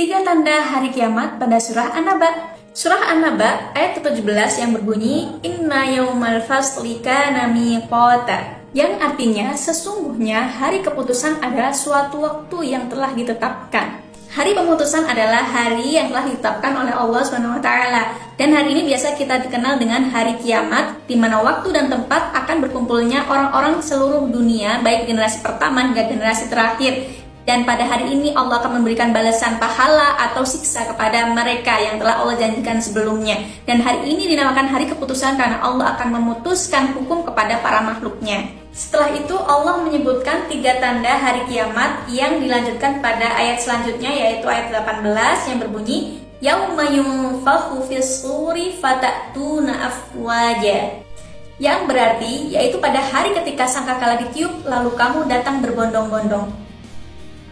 Tiga tanda hari kiamat pada surah An-Naba. Surah An-Naba ayat ke-17 yang berbunyi Inna yaumal fasli kana miqata, yang artinya sesungguhnya hari keputusan adalah suatu waktu yang telah ditetapkan. Hari pemutusan adalah hari yang telah ditetapkan oleh Allah SWT. Dan hari ini biasa kita dikenal dengan hari kiamat, di mana waktu dan tempat akan berkumpulnya orang-orang seluruh dunia, baik generasi pertama hingga generasi terakhir. Dan pada hari ini Allah akan memberikan balasan pahala atau siksa kepada mereka yang telah Allah janjikan sebelumnya. Dan hari ini dinamakan hari keputusan karena Allah akan memutuskan hukum kepada para makhluknya. Setelah itu Allah menyebutkan tiga tanda hari kiamat yang dilanjutkan pada ayat selanjutnya, yaitu ayat 18 yang berbunyi Yauma yunfakhu fis-suri fatatuna afwaja, yang berarti yaitu pada hari ketika sangkakala ditiup lalu kamu datang berbondong-bondong.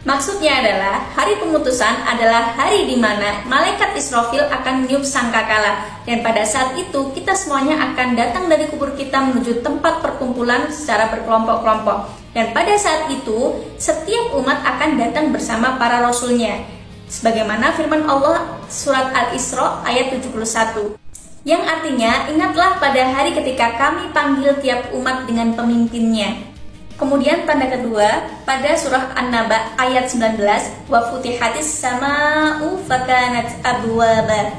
Maksudnya adalah hari pemutusan adalah hari di mana malaikat Israfil akan meniup sangkakala, dan pada saat itu kita semuanya akan datang dari kubur kita menuju tempat perkumpulan secara berkelompok-kelompok. Dan pada saat itu setiap umat akan datang bersama para rasulnya, sebagaimana firman Allah surat Al-Isra ayat 71, yang artinya ingatlah pada hari ketika kami panggil tiap umat dengan pemimpinnya. Kemudian tanda kedua pada surah An-Naba ayat 19 wa futihatis sama'u fakanat abwaba,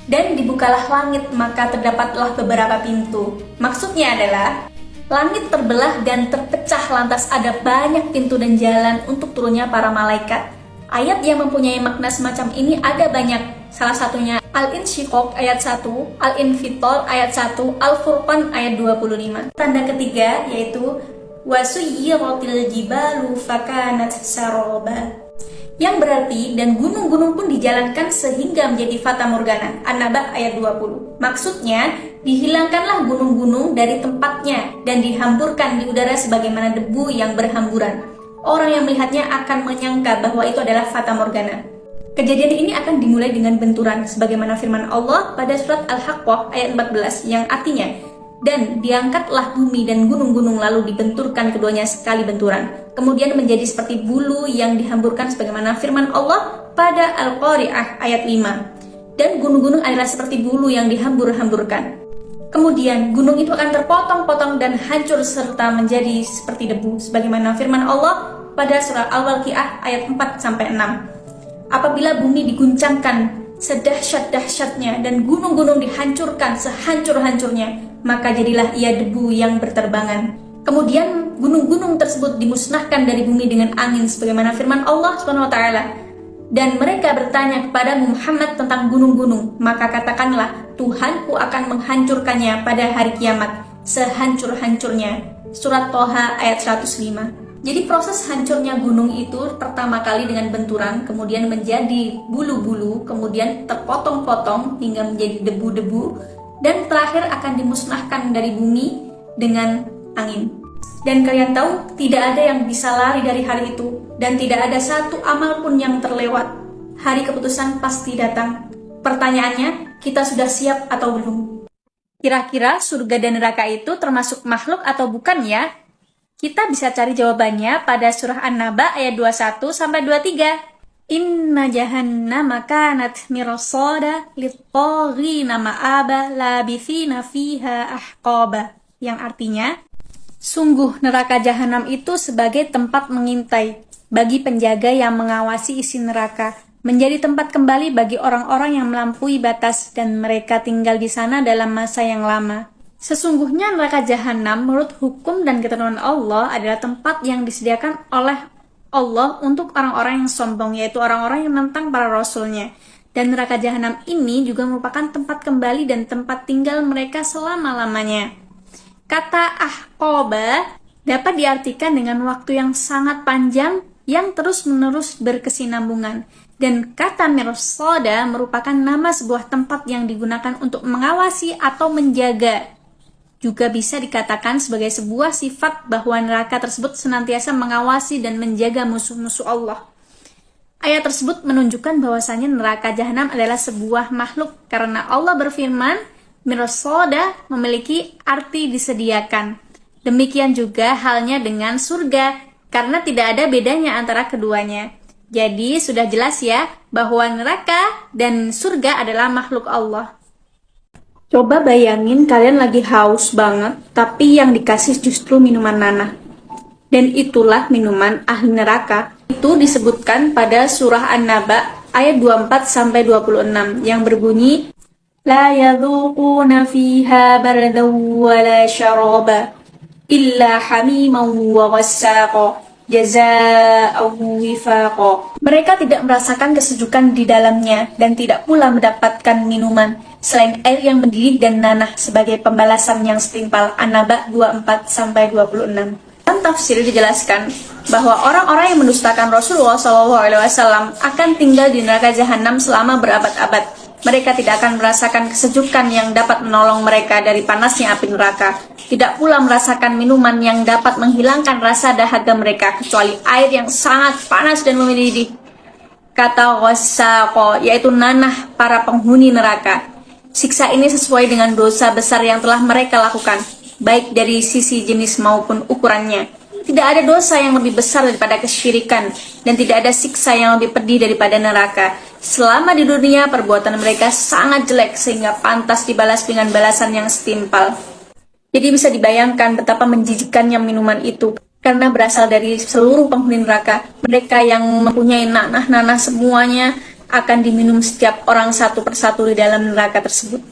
dan dibukalah langit maka terdapatlah beberapa pintu. Maksudnya adalah langit terbelah dan terpecah lantas ada banyak pintu dan jalan untuk turunnya para malaikat. Ayat yang mempunyai makna semacam ini ada banyak. Salah satunya Al-Insyiqaq ayat 1, Al-Infitor ayat 1, Al-Furqan ayat 25. Tanda ketiga yaitu wasuyiratil jibalu fakanat saroba, yang berarti dan gunung-gunung pun dijalankan sehingga menjadi fata morgana. An-Naba ayat 20. Maksudnya dihilangkanlah gunung-gunung dari tempatnya dan dihamburkan di udara sebagaimana debu yang berhamburan. Orang yang melihatnya akan menyangka bahwa itu adalah fata morgana. Kejadian ini akan dimulai dengan benturan sebagaimana firman Allah pada surat Al-Haqqah ayat 14 yang artinya dan diangkatlah bumi dan gunung-gunung lalu dibenturkan keduanya sekali benturan, kemudian menjadi seperti bulu yang dihamburkan sebagaimana firman Allah pada Al-Qari'ah ayat 5. Dan gunung-gunung adalah seperti bulu yang dihambur-hamburkan. Kemudian gunung itu akan terpotong-potong dan hancur serta menjadi seperti debu sebagaimana firman Allah pada surah Al-Waqiah ayat 4-6. Apabila bumi diguncangkan sedahsyat-dahsyatnya dan gunung-gunung dihancurkan sehancur-hancurnya, maka jadilah ia debu yang berterbangan. Kemudian gunung-gunung tersebut dimusnahkan dari bumi dengan angin sebagaimana firman Allah SWT. Dan mereka bertanya kepada Muhammad tentang gunung-gunung, maka katakanlah Tuhanku akan menghancurkannya pada hari kiamat sehancur-hancurnya. Surat Toha ayat 105. Jadi proses hancurnya gunung itu pertama kali dengan benturan, kemudian menjadi bulu-bulu, kemudian terpotong-potong hingga menjadi debu-debu, dan terakhir akan dimusnahkan dari bumi dengan angin. Dan kalian tahu, tidak ada yang bisa lari dari hari itu, dan tidak ada satu amal pun yang terlewat. Hari keputusan pasti datang. Pertanyaannya, kita sudah siap atau belum? Kira-kira surga dan neraka itu termasuk makhluk atau bukan ya? Kita bisa cari jawabannya pada surah An-Naba ayat 21-23. Inna jahannama kanat mirsada lit-taghina ma'aba labithina fiha ahqaba, yang artinya sungguh neraka jahanam itu sebagai tempat mengintai bagi penjaga yang mengawasi isi neraka, menjadi tempat kembali bagi orang-orang yang melampaui batas dan mereka tinggal di sana dalam masa yang lama. Sesungguhnya neraka jahanam menurut hukum dan ketentuan Allah adalah tempat yang disediakan oleh Allah untuk orang-orang yang sombong, yaitu orang-orang yang menentang para rasulnya. Dan neraka jahanam ini juga merupakan tempat kembali dan tempat tinggal mereka selama-lamanya. Kata ahqaba dapat diartikan dengan waktu yang sangat panjang yang terus-menerus berkesinambungan. Dan kata mirsada merupakan nama sebuah tempat yang digunakan untuk mengawasi atau menjaga. Juga bisa dikatakan sebagai sebuah sifat bahwa neraka tersebut senantiasa mengawasi dan menjaga musuh-musuh Allah. Ayat tersebut menunjukkan bahwasanya neraka jahanam adalah sebuah makhluk karena Allah berfirman, mirsada memiliki arti disediakan. Demikian juga halnya dengan surga karena tidak ada bedanya antara keduanya. Jadi sudah jelas ya bahwa neraka dan surga adalah makhluk Allah. Coba bayangin kalian lagi haus banget, tapi yang dikasih justru minuman nanah. Dan itulah minuman ahli neraka. Itu disebutkan pada surah An-Naba ayat 24-26 yang berbunyi, La yadhuquna fiha bardan wala syaraba illa hamiman wa ghassaqa jazaa'u wifaqa. Mereka tidak merasakan kesejukan di dalamnya dan tidak pula mendapatkan minuman selain air yang mendidih dan nanah sebagai pembalasan yang setimpal. An-Naba 24-26. Dalam tafsir dijelaskan bahwa orang-orang yang mendustakan Rasulullah SAW akan tinggal di neraka jahanam selama berabad-abad. Mereka tidak akan merasakan kesejukan yang dapat menolong mereka dari panasnya api neraka. Tidak pula merasakan minuman yang dapat menghilangkan rasa dahaga mereka, kecuali air yang sangat panas dan mendidih. Kata ghassaqo, yaitu nanah para penghuni neraka. Siksa ini sesuai dengan dosa besar yang telah mereka lakukan, baik dari sisi jenis maupun ukurannya. Tidak ada dosa yang lebih besar daripada kesyirikan, dan tidak ada siksa yang lebih pedih daripada neraka. Selama di dunia, perbuatan mereka sangat jelek sehingga pantas dibalas dengan balasan yang setimpal. Jadi bisa dibayangkan betapa menjijikkannya minuman itu, karena berasal dari seluruh penghuni neraka. Mereka yang mempunyai nanah-nanah semuanya akan diminum setiap orang satu persatu di dalam neraka tersebut.